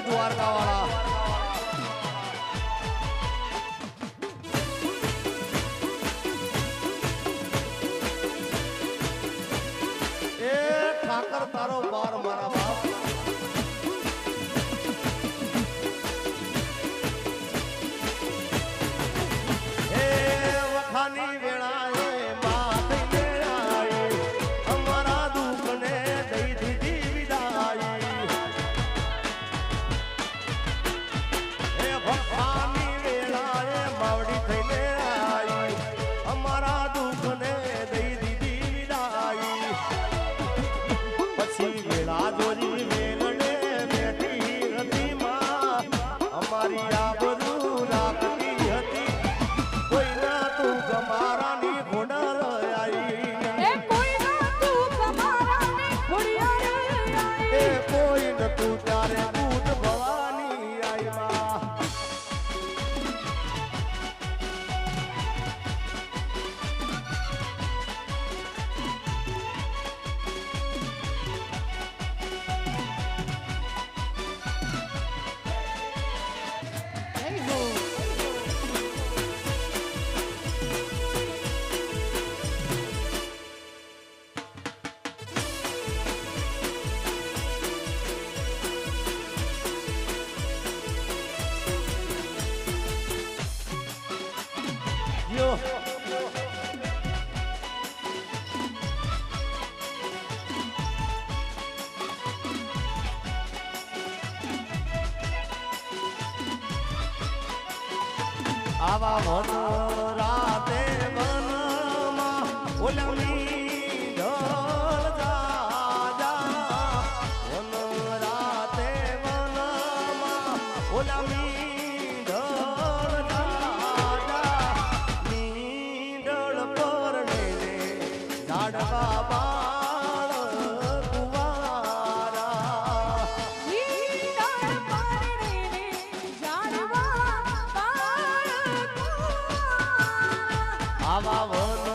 દ્વારકા વાળા એ ઠાકર તારો બાર મારા બાપ એ વખાની વેળાએ માથે આવી અમારા દુઃખને દઈ દીધી વિદાઈ એ વખાની વેળાએ માવડી થઈને આવી અમારા દુઃખને દઈ દીધી વિદાઈ પછી વેળા જોરી વેલણે બેઠી હતી માં અમારી આબરૂ રાખતી હતી કોઈના તું ગમારાની ઘોડલ આવી એ કોઈના તું ગમારાની ઘોડિયાર આવી એ કોઈ નતું ત્યારે ભૂત ભવાની આવી માં yo આવા વન રાતે વનમાં ઓલમી ઢોલ જાજા વન રાતે વનમાં ઓલમી ઢોલ જાજા નીડળ પરણે ઝાડવા બાળ કુવારા નીડળ પરણે જાણવા આવા વન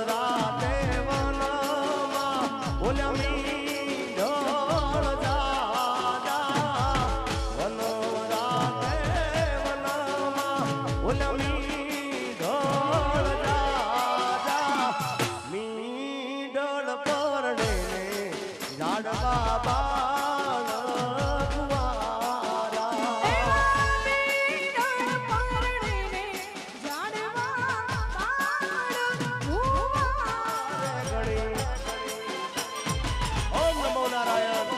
રાતે વનમાં ઓલમી ઢોળ જાજા વન રાતે વનમાં ઓલમી ઢોળ જાજા મીડળ પરણે ઝાડવા બાળ કુવારા નીડળ પરણે જાણવા બાળ કુંવાર ઓમ નમો નારાયણ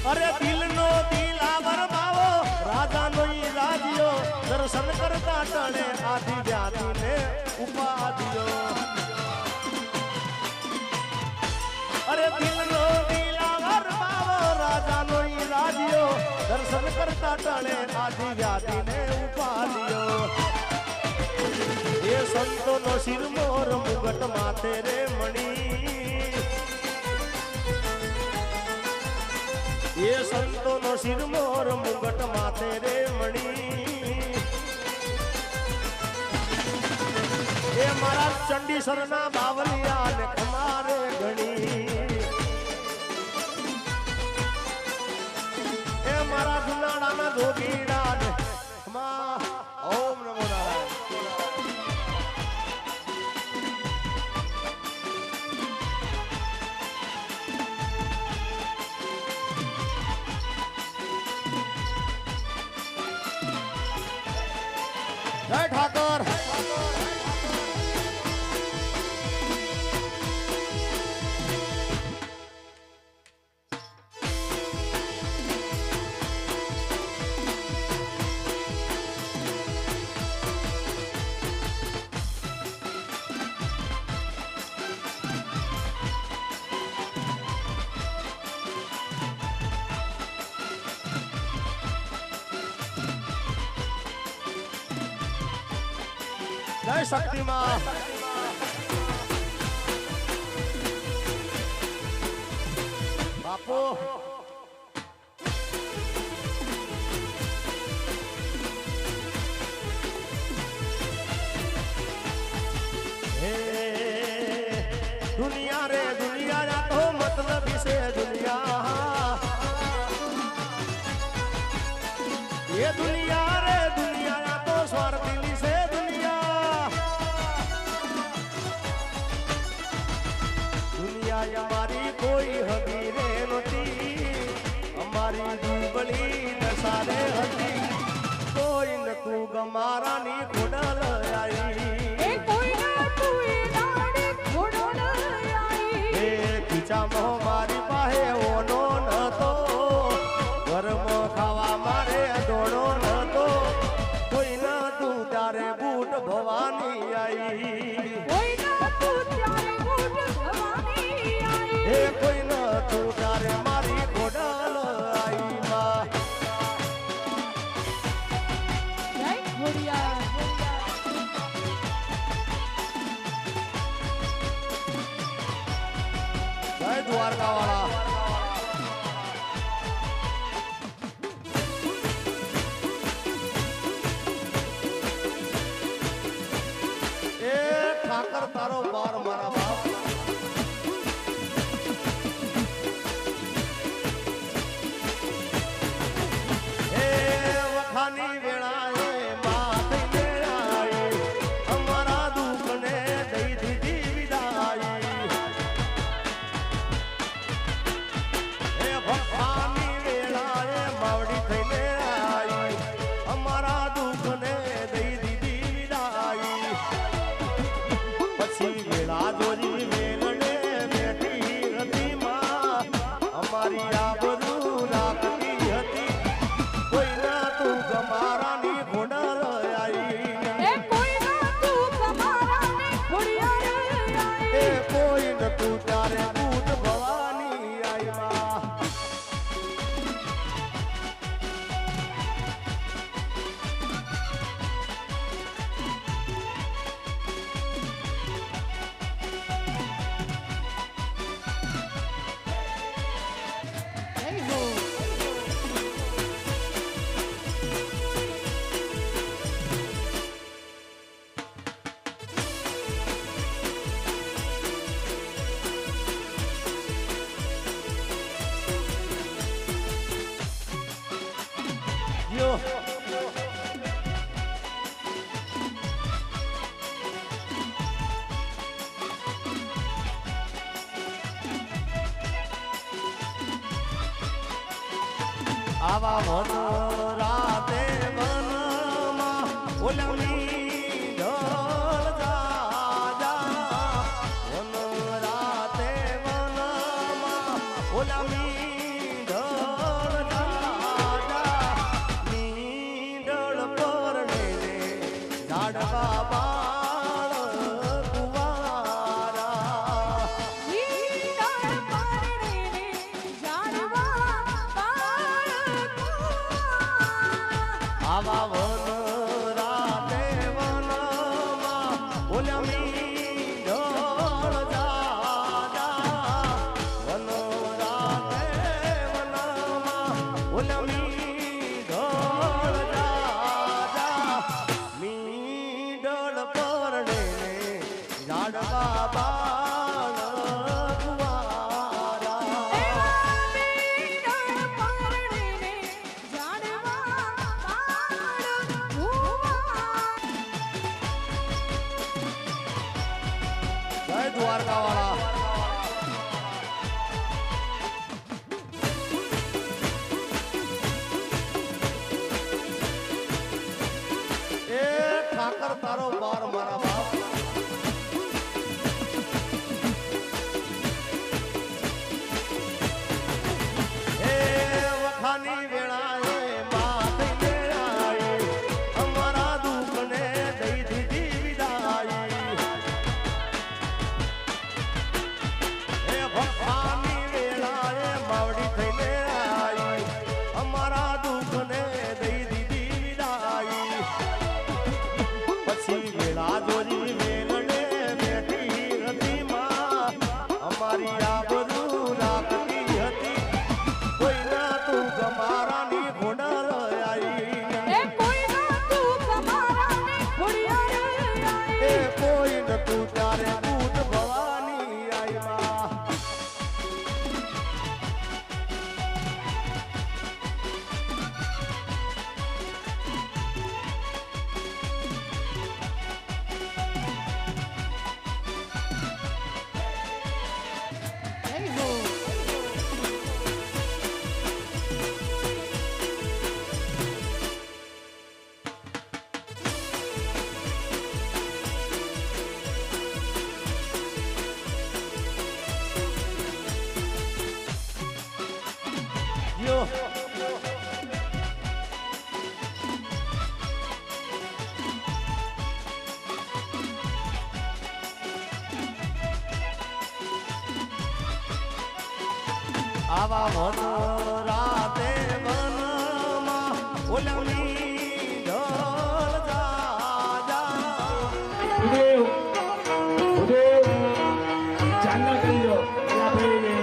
અરે દિલનો દિલાવર બાવો રાજાનો ઈ રાજ્યો દર્શન કરતા ટળે આદિ વ્યાધિને ઉપાધિયો અરે દિલનો દિલાવર બાવો રાજાનો ઈ રાજ્યો દર્શન કરતા ટળે આદિ વ્યાધિને ઉપાધિયો એ સંતોનો શિરમોર મુગટ માથે રે મણી એ સંતોનો શિરમોર મુગટ માથે રે મણી એ મારા ચંડીસરના બાવલિયા ને ખમારે ગણી એ મારા જુનાડાના ધોબીડા ને ખમા ઓમ નમો નારાયણ જય ઠાકર જય શક્તિમાં બાપુ હે દુનિયા રે દુનિયા તો મતલબ છે દુનિયા ये दुनिया रे दुनिया तो स्वार्थी से दुनिया दुनिया हमारी कोई हबी रे नती हमारी डूबली नसारे हती कोई न तू गमारा ની ખોડલ आई એ કોઈ ના તું નાડે ખોડલ आई એ ખીચા મો મારી પાહે ઓનો નતો ગરમ ખાવા મારે દોડો નતો કોઈ ન તું તારે બૂટ ભવાની आई કોઈ ના તું ત્યારે બૂટ ભવાની आई એ કોઈ ન તું તારે મારી ખોડલ आई માં જય ખોડિયાર જય દ્વારકા વાળા એ ઠાકર તારો બાર મારા બાપ એ વખાની વેળાએ માથે આવી અમારા દુઃખને દઈ દીધી વિદાઈ એ વખાની વેળાએ માવડી થઈને આવી અમારા દુઃખને દઈ દીધી વિદાઈ પછી વેળા દોરી વેલણે બેઠી હતી માં અમારી આબરૂ રાખતી હતી કોઈ ના તું ગમારાની ઘોડલ આવી એ કોઈ ના તું તમારાને ખોડિયાર એ आई કોઈ ન તું તારે બૂટ ભવાની આઈ માં જય હો યો આવા વન રાતે વનમાં ઓલમી ઢોલ જાજા વન રાતે વનમાં ઓલમી ઢોલ જાજા નીડળ પર ને ઝાડવા બાળ કુવારા ઈડળ પરણે જાણવા બાળકો આવા વન રાતે વનમાં ઓલમી ઢોળ જાજા વન રાતે વનમાં ઓલમી ઢોળ જાજા મીડળ પરણે ઝાડવા બાળ કુવારા ઈડળ પરણે જાણવા બાળકો જય દ્વારકા વાળા એ ઠાકર તારો બાર મારા બાપ એ વખાની વેળાએ માથે આવી અમારા દુઃખને દઈ દીધી વિદાઈ આવા વન રાતે વનમાં ઓલમી ઢોલ ઉદેવ ઉદેવ ચાંદા કરી દો પેલા ભાઈને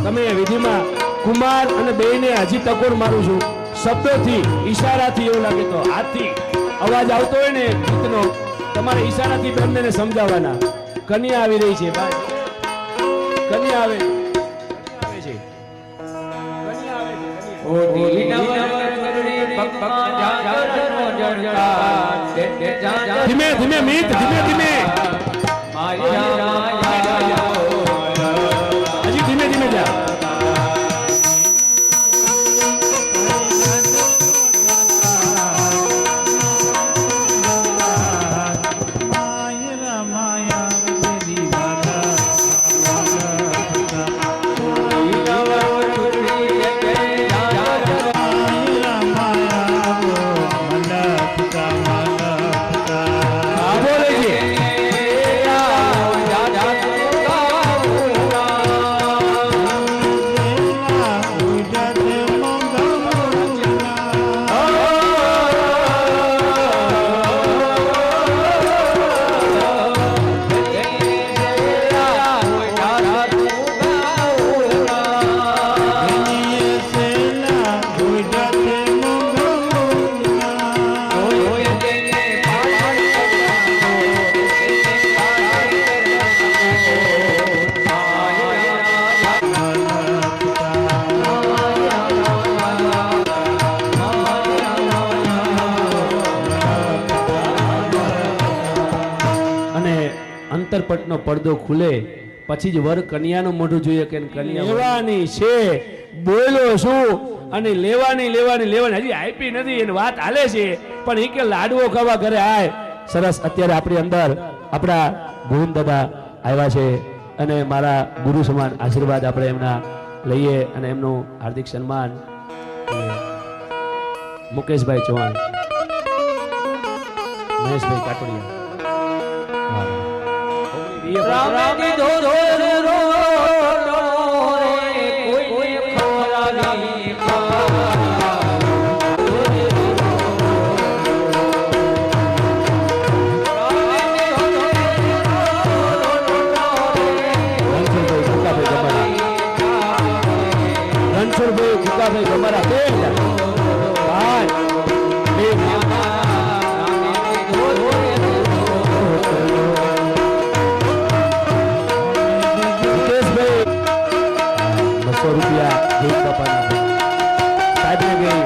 તમે વિધિમાં કુમાર અને બેયને હજી ટકોર મારું છું શબ્દોથી ઈશારાથી એવું લાગે તો હાથથી અવાજ આવતો હોય ને ગીતનો તમારે ઈશારાથી બંનેને સમજાવવાના કન્યા આવી રહી છે ભાઈ કન્યા આવે છે ધીમે ધીમે મિત ધીમે ધીમે હજી ધીમે ધીમે જા અંતરપટનો પડદો ખુલે પછી જ વર કન્યાનું મોઢું જોઈએ કે કન્યા લેવાની છે બોલો શું અને લેવાની હજી આપી નથી એની વાત હાલે છે પણ એ કે લાડવો ખાવા ઘરે આય સરસ અત્યારે આપણી અંદર આપણા ભૂન દાદા આવ્યા છે અને મારા ગુરુ સમાન આશીર્વાદ આપણે એમના લઈએ અને એમનું હાર્દિક સન્માન મુકેશભાઈ ચૌહાણ, મહેશભાઈ કાટોડિયા, રામજી ધોરો રો રે કોઈ ખવરાવી રણછોડભાઈ ભૂકાભાઈ ગમારા બે રૂપિયા જય બાપાના સાહેબને ગઈ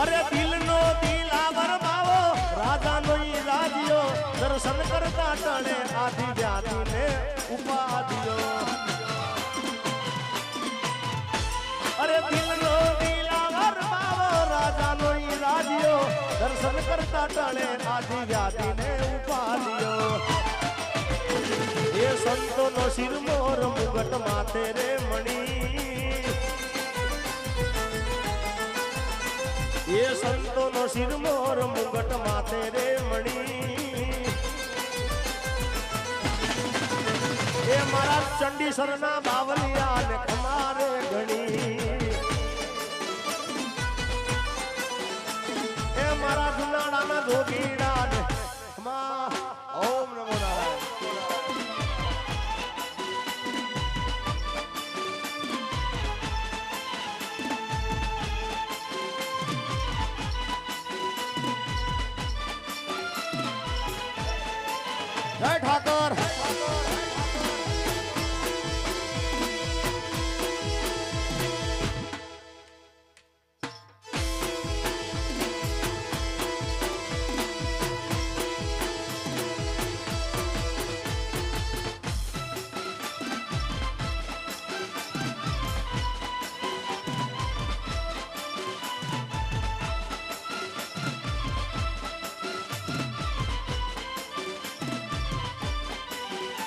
અરે દિલનો દિલાવર બાવો રાજાનો ઈ રાજ્યો દર્શન કરતા ટળે આદિ વ્યાધિને ઉપાધિયો. અરે દિલનો દિલાવર બાવો રાજાનો ઈ રાજ્યો દર્શન કરતા ટળે આદિ વ્યાધિને ઉપાધિયો. એ સંતોનો શિરમોર મુગટ માથે રે મણી, એ સંતોનો શિરમોર મુગટ માથે રે મણી. એ એ મારા ચંડીસરના બાવલિયા ને ખમારે ગણી એ મારા જુનાડાના જોગીડા ને ખમા ઓમ નમો નારાયણ જય ઠાકર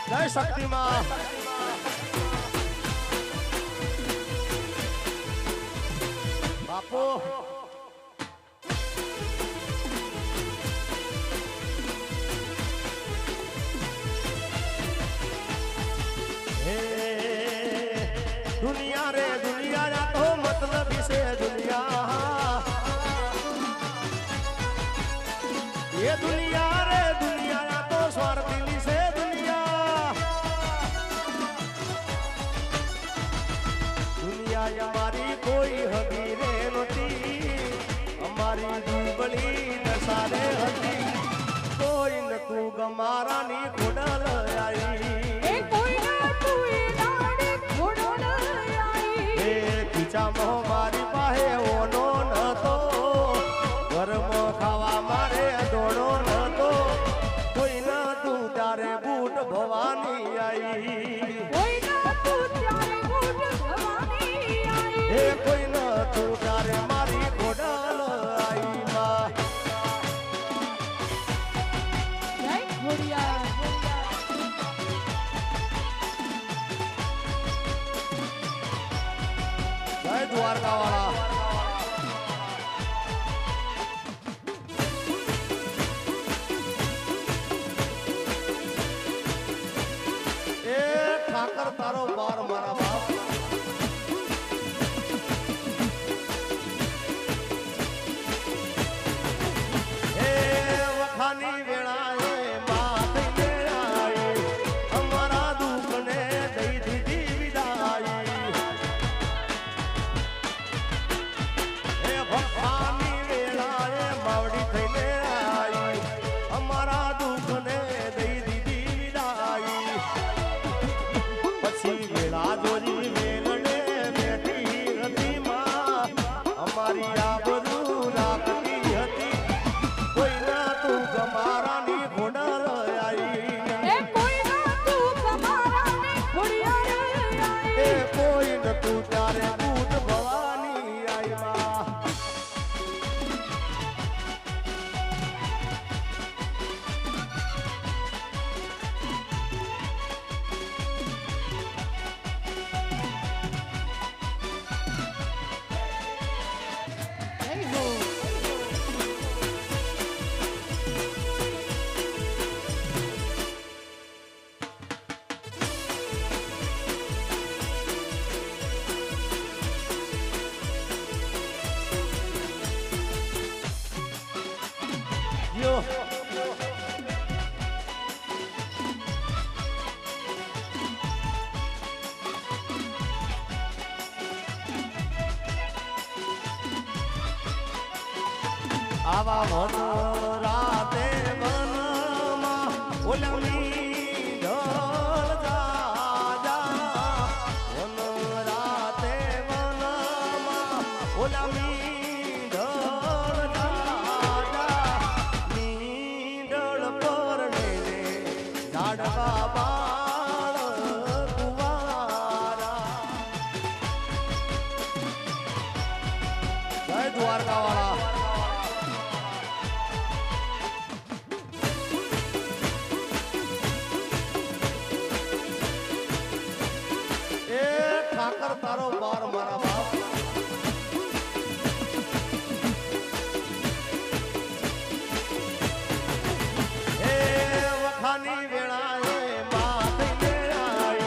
જય શક્તિમાં બાપુ હે દુનિયા રે દુનિયા તો મતલબ છે દુનિયા ये दुनिया रे दुनिया तो स्वार्थी से दुनिया दुनिया हमारी कोई हबी रे नती हमारी दुबली नसारे हती कोई न तू गमारानी खोडल आई એ કોઈના તુએ નાડે ઘોડોળ આઈ ए खीचा मोह मारी पाहे ओनो न तो ઘરમાં ખાવા મારે દોડો નતો કોઈ ના તું તારે બૂટ ભવાની આઈ કોઈના તું ત્યારે ગોડ ભવાની આઈ એ કોઈ ના તું તારે મારી ખોડલ આઈ માં જય ઘોડિયા જય દ્વારકા વાળા એ ઠાકર તારો બાર મારા બાપ એ વખાની વેળાએ માથે આઈ અમારા દુઃખને દઈ દીધી વિદાઈ એ વખાની વેળાએ માવડી થઈને આઈ અમારા દુઃખને દઈ દીધી વિદાઈ પછી વેળા જોરી વેલણે બેઠી હતી માં અમારી આબરૂ રાખતી હતી કોઈ ના તું ગમારાની ઘોડલ આઈ એ કોઈના તું તમારાને ઘોડિયા આઈ એ કોઈ ન તું તારે બૂટ ભવાની આઈ માં જય હો યો આવા મન રાતે મનમાં ઓલમી ઢોલ જાજા મન રાતે મનમાં ઓલમી ઢોલ જાજા નીંદળ પર ને ઝાડવા બાળ કુવારા જય દ્વારકા વાળા એ ઠાકર તારો બાર મારા બાપ એ વખાની વેળાએ માથે આઈ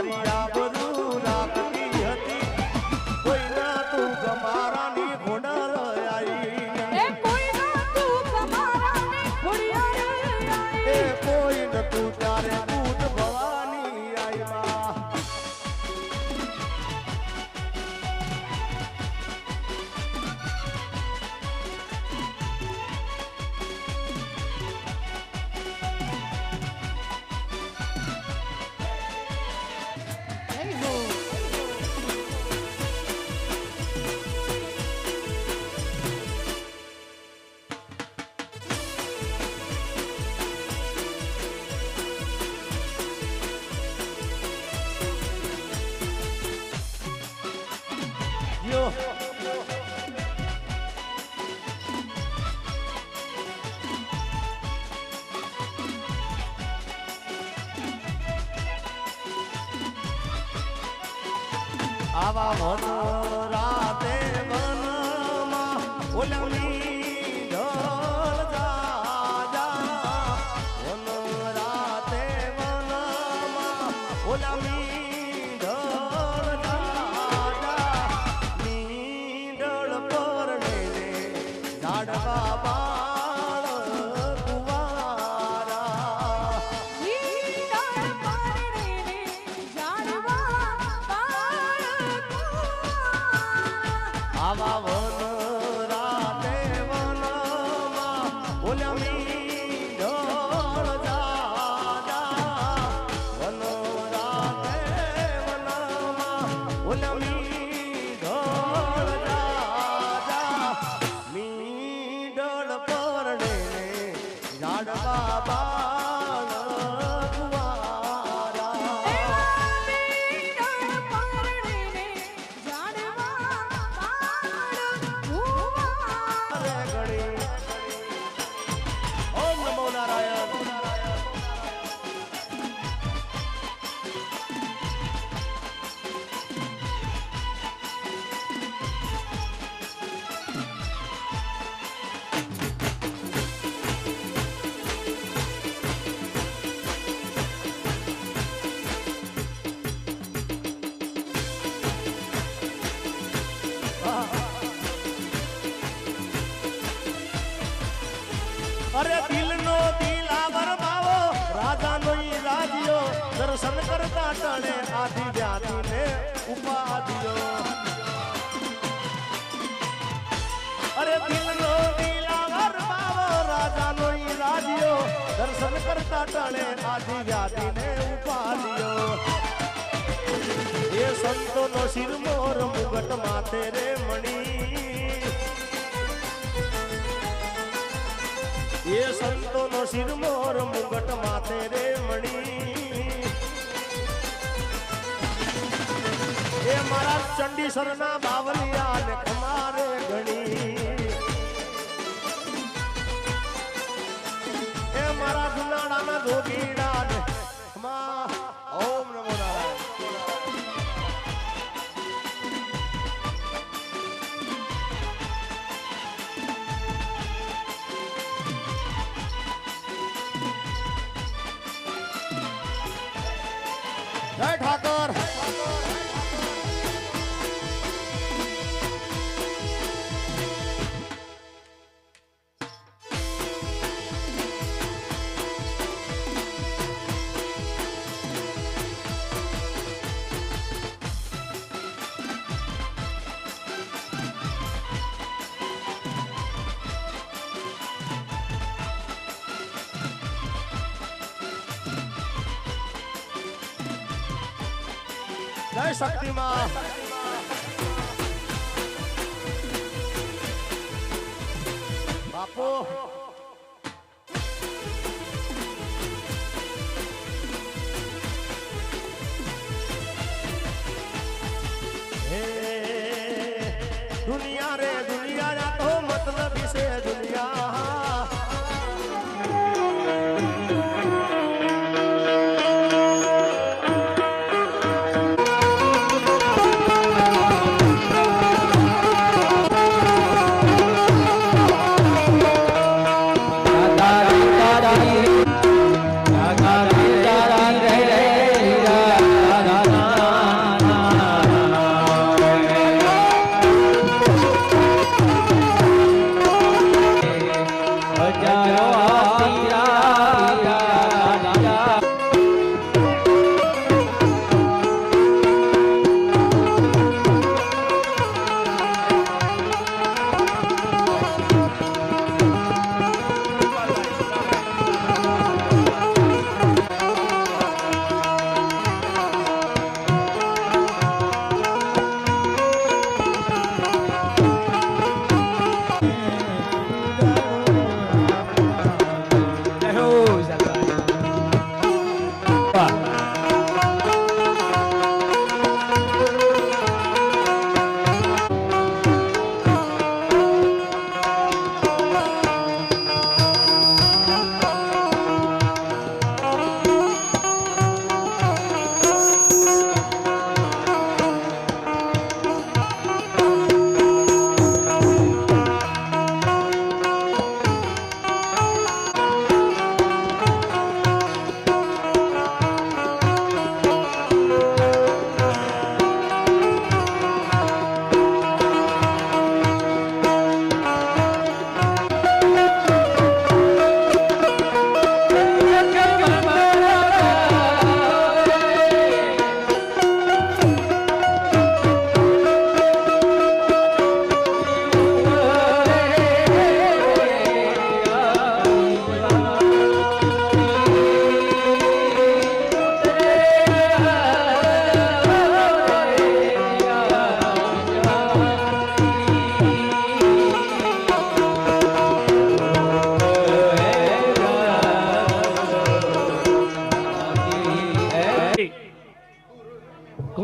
મારી આબરૂ રાખતી હતી કોઈના તું ગમારાની ઘોડર આવી એ કોઈ ના તું કમારાને ખોડિયાર એ આઈ કોઈ નતું તારે બૂટ ભવાની આવ્યા એ હો યો આવા વન રાતે વનમાં ઓલમી ઢોલ જાજા વન રાતે વનમાં ઓલમી ઢોલ જાજા નીડળ પરણે ઝાડવા બાળ કુવારા ઈડાળ પારણે ને જાણવા બાળકો આવા વન રાતે વનમાં ઓલમી ઢોળ જાજા વન રાતે વનમાં ઓલમી ઢોળ જાજા મીડળ પરણે ઝાડવા બાળ કુવારા ઈડાળ પારણે ને જાણવા બાળકો અરે ગણી ઓમ નમો નારાયણ અરે દિલનો દિલાવર બાવો રાજાનો ઈ રાજ્યો દર્શન કરતા ટળે આદિ વ્યાધિને ઉપાધિયો અરે દિલનો દિલાવર બાવો રાજાનો ઈ રાજ્યો દર્શન કરતા ટળે આદિ વ્યાધિને ઉપાધિયો એ સંતોનો શિરમોર મુગટ માથે રે મણી એ સંતોનો શિરમોર મુગટ માથે રે મણી એ મારા ચંડીસરના બાવલિયા ને ખમારે ગણી એ મારા જુનાડાના જોગીડા ને ખમા ઓમ નમો નારાયણ જય ઠાકર જય શક્તિમાં બાપુ હે દુનિયા રે દુનિયા તો મતલબ છે દુનિયા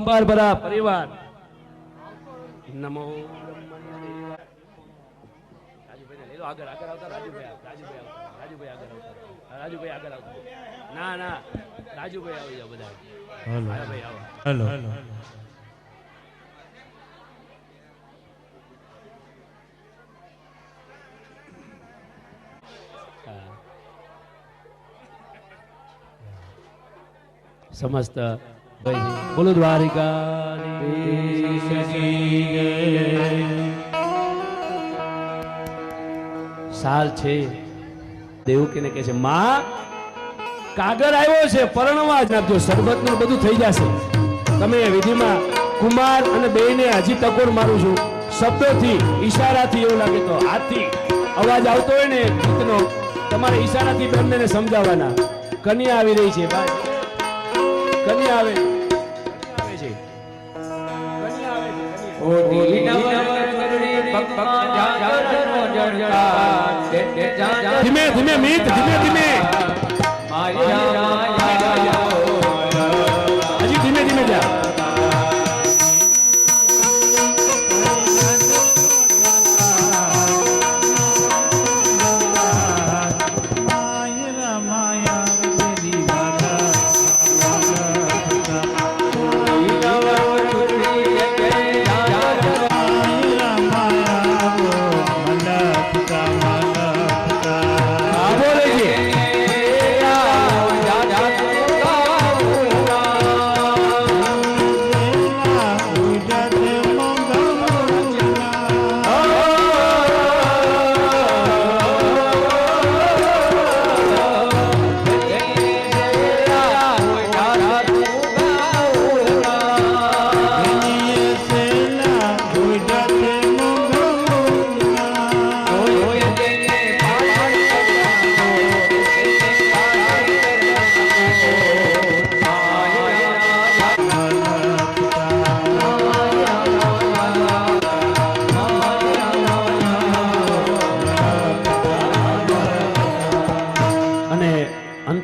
કુંભાર ભરા પરિવાર નમો આગળ આગળ આવતા રાજુભાઈ આગળ આવતા ના ના રાજુભાઈ આવી જાવ બધા ભાઈ આવો હેલો સમસ્ત બોલો દ્વારિકા સાલ છે દેવકીને કહે છે માં કાગર આવ્યો છે પરણવા જ આપજો શરબત ને બધું થઈ જશે તમે વિધિમાં કુમાર અને બેયને હજી ટકોર મારું છું શબ્દોથી ઈશારાથી એવું લાગે તો હાથથી અવાજ આવતો હોય ને ગીતનો તમારે ઈશારાથી બંનેને સમજાવવાના કન્યા આવી રહી છે ભાઈ કન્યા આવે છે કન્યા આવે છે ધીમે ધીમે મિત ધીમે ધીમે હજી ધીમે ધીમે જા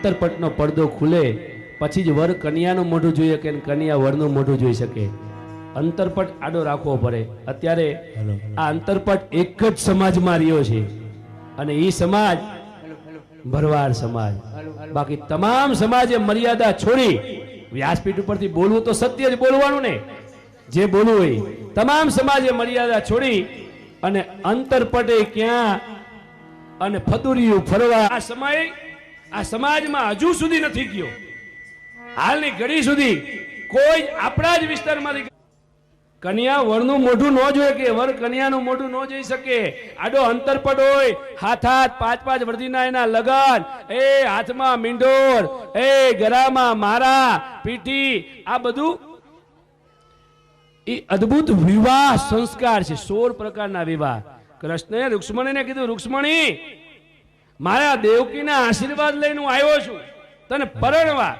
અંતરપટનો પડદો ખુલે પછી જ વર કન્યાનું મોઢું જોઈએ કે કન્યા વરનું મોઢું જોઈ શકે અંતરપટ આડો રાખવો પડે અત્યારે આ અંતરપટ એક જ સમાજમાં રહ્યો છે અને એ સમાજ ભરવાડ સમાજ બાકી તમામ સમાજે મર્યાદા છોડી વ્યાસપીઠ ઉપરથી બોલવું તો સત્ય જ બોલવાનું ને જે બોલવું હોય તમામ સમાજે મર્યાદા છોડી અને અંતરપટે ક્યાં અને ફતુરિયું ફરવા આ સમય આ સમાજમાં હજુ સુધી નથી ગયો હાલની ઘડી સુધી કોઈ આપણા જ વિસ્તારમાંથી કન્યા વરનું મોઢું ન જોઈએ કે વર કન્યાનું મોઢું ન જોઈ શકે આડો અંતરપટ હોય હાથ હાથ પાંચ પાંચ વર્ધીના એના લગન એ હાથમાં મીંડોર એ ગરામાં મારા પીઠી આ બધું એ અદ્ભુત વિવાહ સંસ્કાર છે 16 પ્રકારના વિવાહ કૃષ્ણએ રૂક્ષ્મણીને કીધું રૂક્ષ્મણી મારા દેવકીના આશીર્વાદ લઈને હું આવ્યો છું તને પરણવા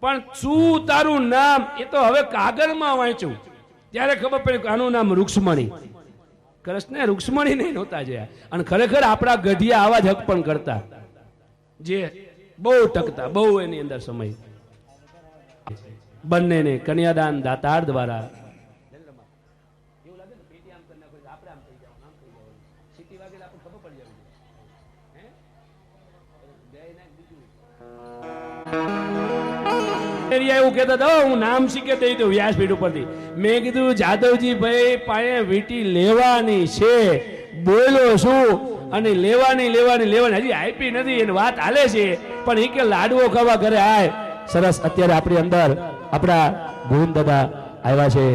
પણ શું તારું નામ એ તો હવે કાગળમાં વાંચ્યું ત્યારે ખબર પડી આનું નામ રૂક્ષ્મણી કૃષ્ણે રૂક્ષ્મણી નહીં નહોતા જોયા અને ખરેખર આપણા ગઢિયા આવા જ હક પણ કરતા જે બહુ ટકતા બહુ એની અંદર સમય બંનેને કન્યાદાન દાતાર દ્વારા એવું કહેતા હતા હું નામ શીખે દઈ દઉં વ્યાસપીઠ ઉપરથી મેં કીધું જાદવજી ભાઈ પાસે વીટી લેવાની છે બોલો શું અને લેવાની હજી આપી નથી એની વાત હાલે છે પણ એ કે લાડવો ખાવા ઘરે આય સરસ અત્યારે આપણી અંદર આપણા ભૂન દાદા આવ્યા છે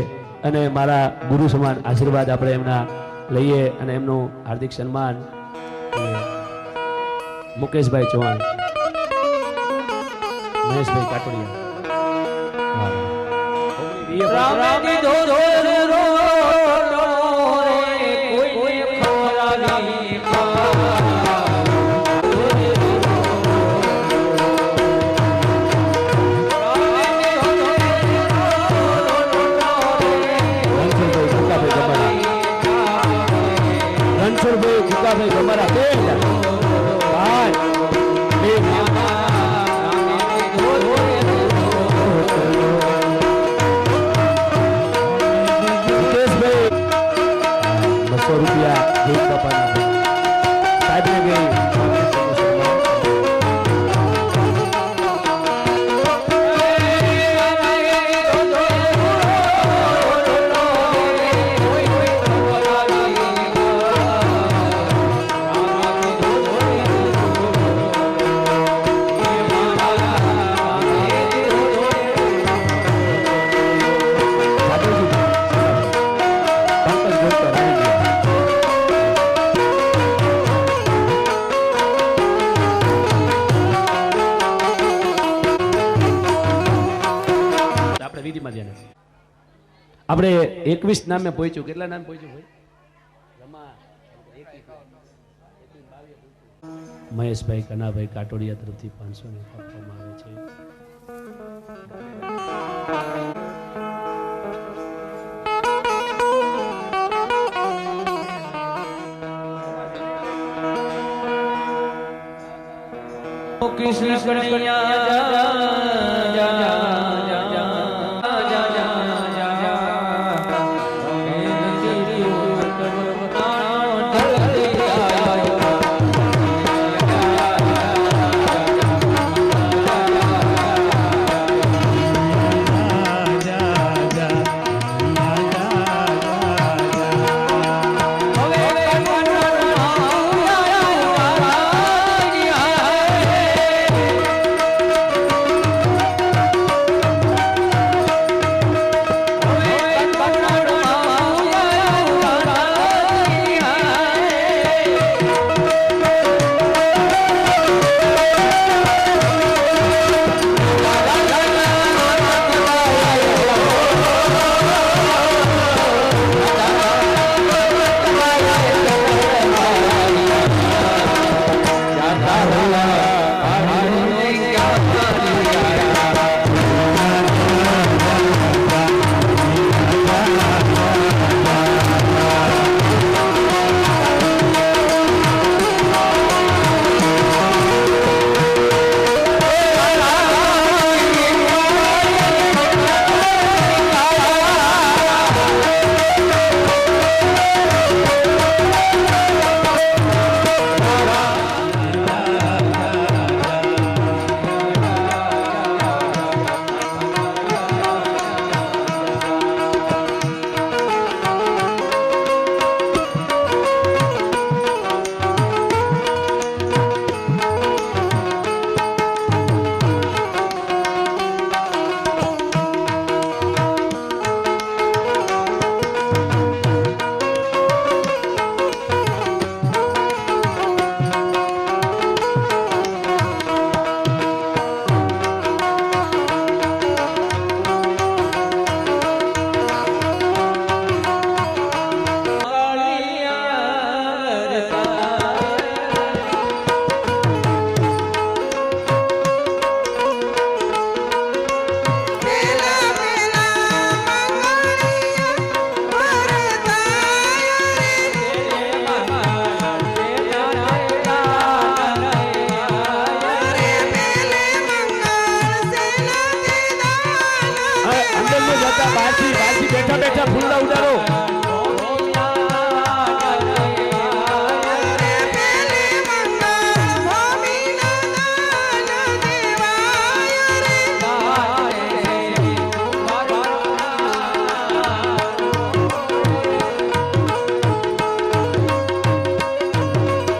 અને મારા ગુરુ સમાન આશીર્વાદ આપણે એમના લઈએ અને એમનું હાર્દિક સન્માન મુકેશભાઈ ચૌહાણ મહેશભાઈ કાટોડિયા રામજી ધો ધો રો રે કોઈ ખોરાની રણછોડભાઈ ભૂકાભાઈ તમારા બે પંક્તિમાં ધ્યાન આપો. આપણે 21 નામે પહોંચ્યું. કેટલા નામ પહોંચ્યું ભાઈ? મહેશભાઈ કનાભાઈ કાટોડિયા તરફથી 500 ને આપવામાં આવે છે. કૃષ્ણ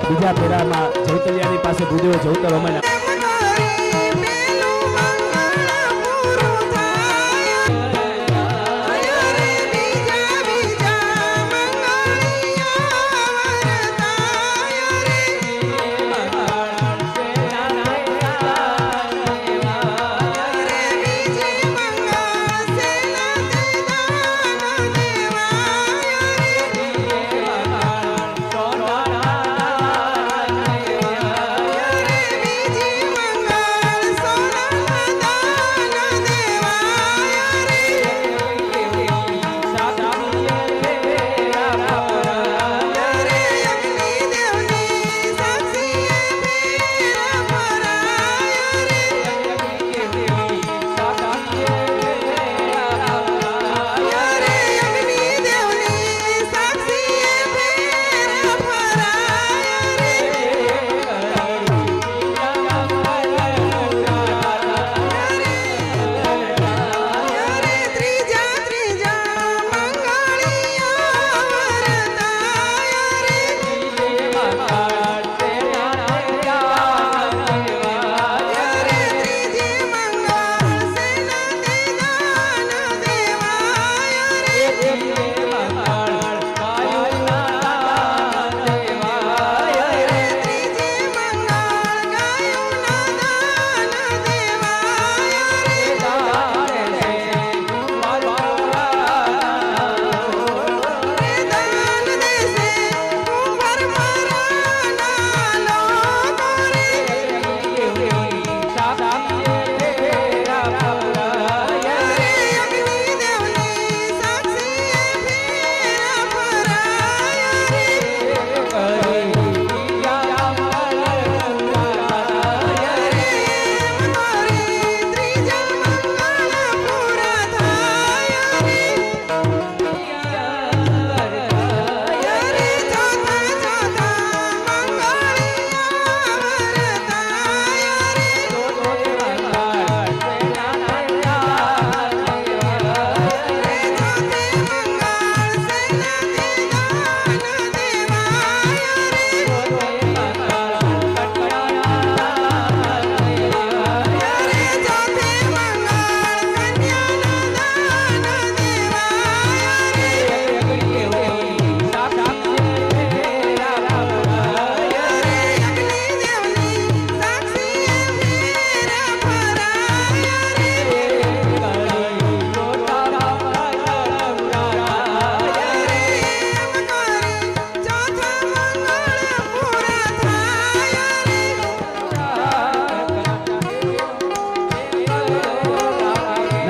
બીજા ફેરામાં જવતલિયાની પાસે ભૂદેવો જવતર રમાય. બીજી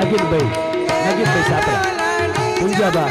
નગીનભાઈ સાપરા પૂંજાબા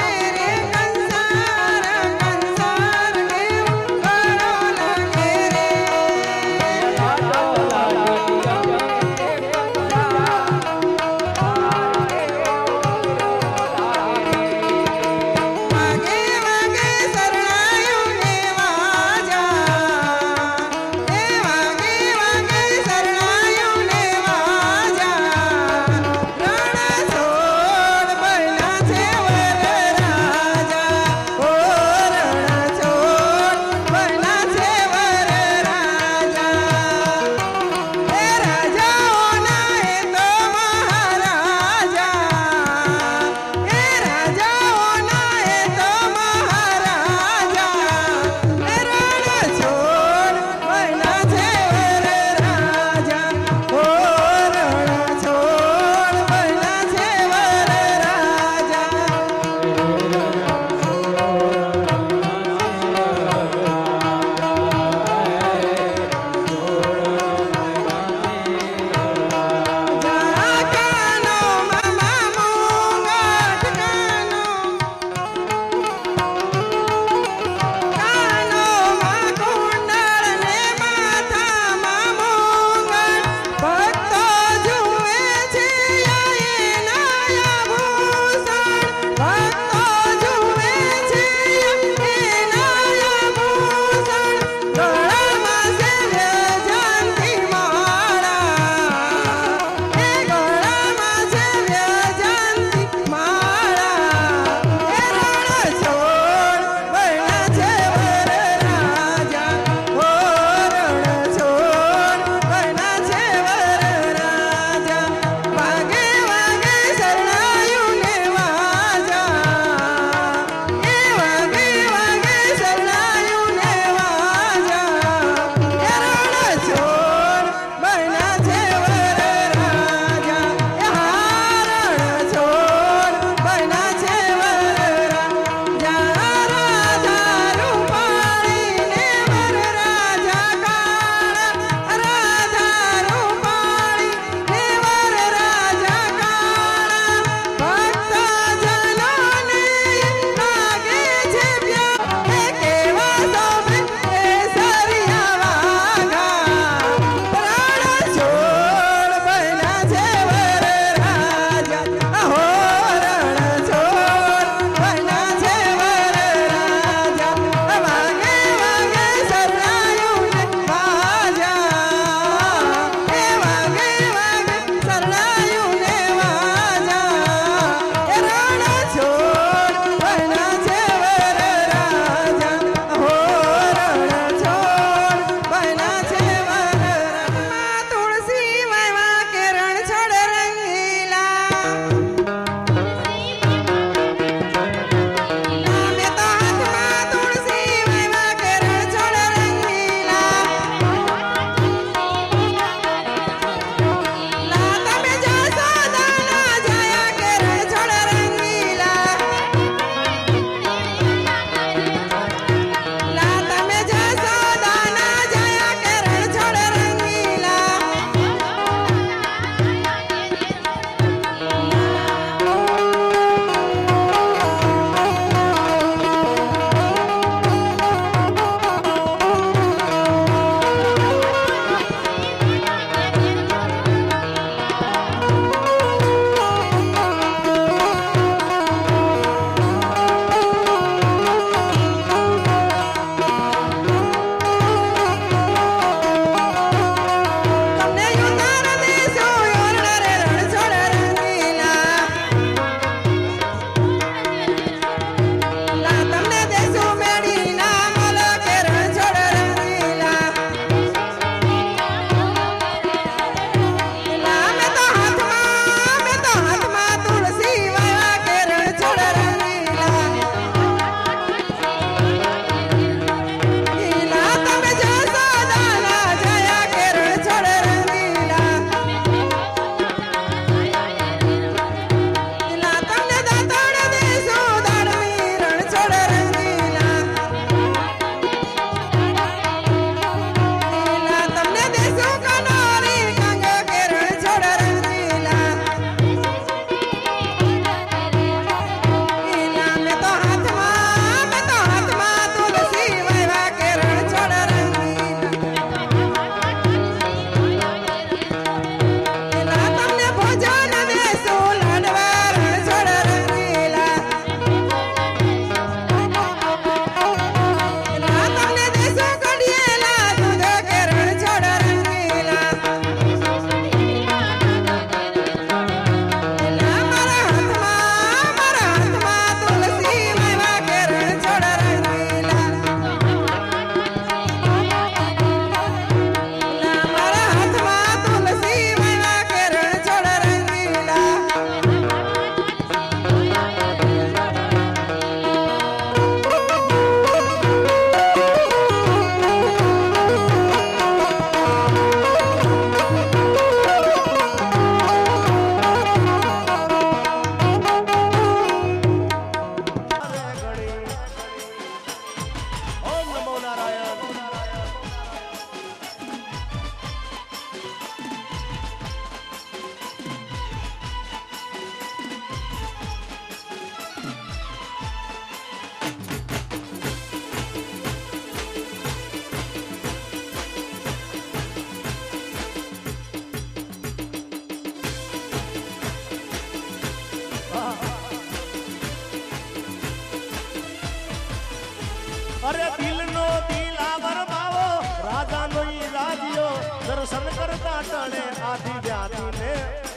અરે દિલનો દિલાવર બાવો રાજાનો ઈ રાજ્યો દર્શન કરતા ટળે આધી વ્યાધીને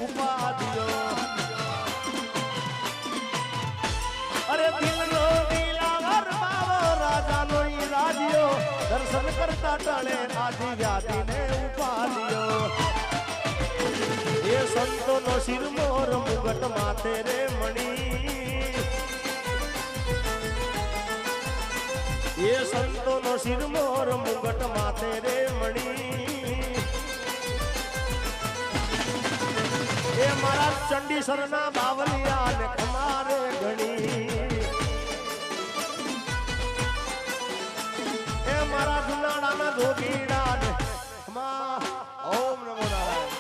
ઉપાધિયો અરે દિલનો દિલાવર બાવો રાજાનો ઈ રાજ્યો દર્શન કરતા ટળે આધી વ્યાધીને ઉપાધિયો એ સંતોનો શિરમોર મુગટ માથે રે મણી એ સંતોનો શિરમોર મુગટ માથે રે મણી એ મારા ચંડીસરના બાવલિયા ને ખમારે ગણી એ મારા જુનાડાના ધોબીડા ને ખમા ઓમ નમો નારાયણ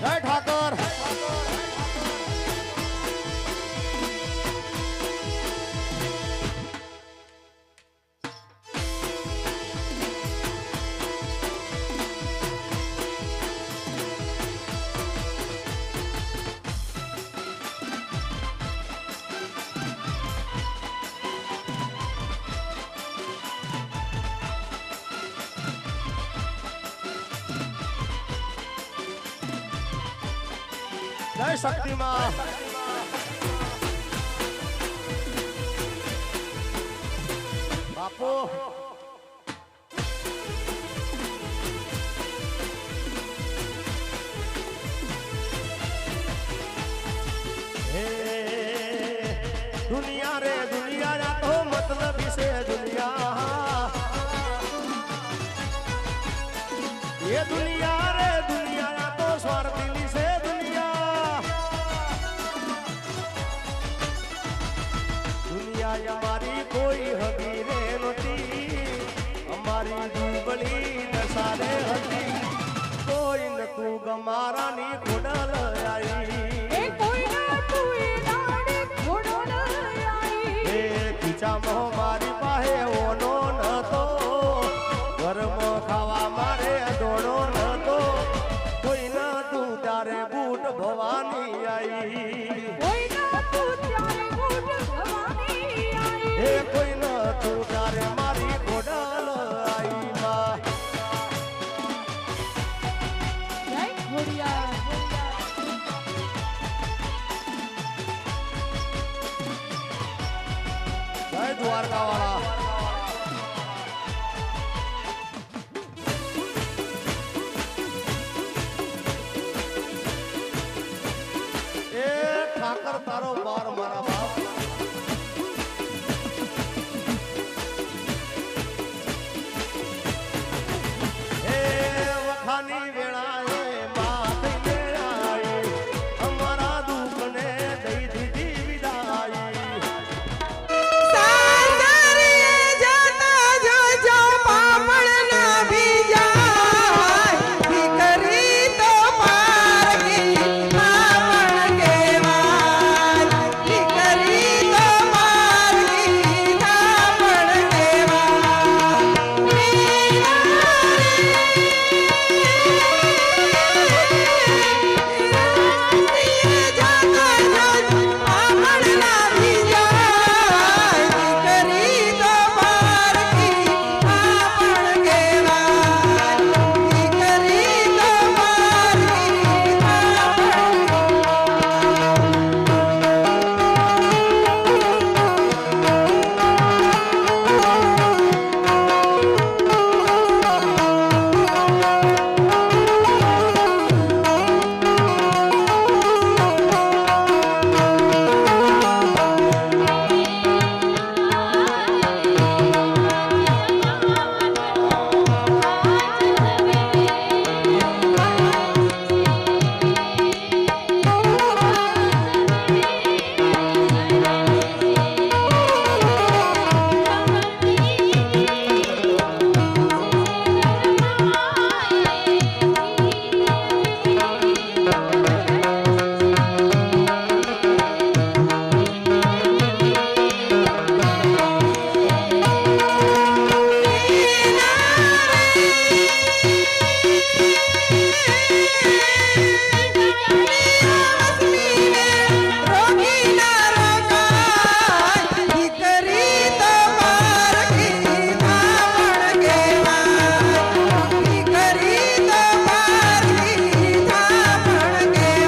જય ઠાકર જય શક્તિમાં બાપુ હે દુનિયા રે દુનિયા તો મતલબ છે દુનિયા ये दुनिया रे दुनिया तो स्वार्थी से दुनिया दुनिया हमारी कोई हबी रे नती हमारी दुबली नसारे हती कोई न तू गमारा ની ખોડલ आई એ કોઈ ના તું એ નાડે ઘોડલ આઈ એ ખીચા મો મારી પાહે ઓનો નતો ઘરમાં ખાવા મારે દોડો નતો કોઈ ના તું તારે બૂટ ભવાની आई કોઈ ના તું ત્યારે બૂટ ભવાની આઈ એ કોઈ ના તું તારે મારી ખોડલ आई માં જય ખોડિયાર જય દ્વારકા વાળા ઠાકર તારો બાપ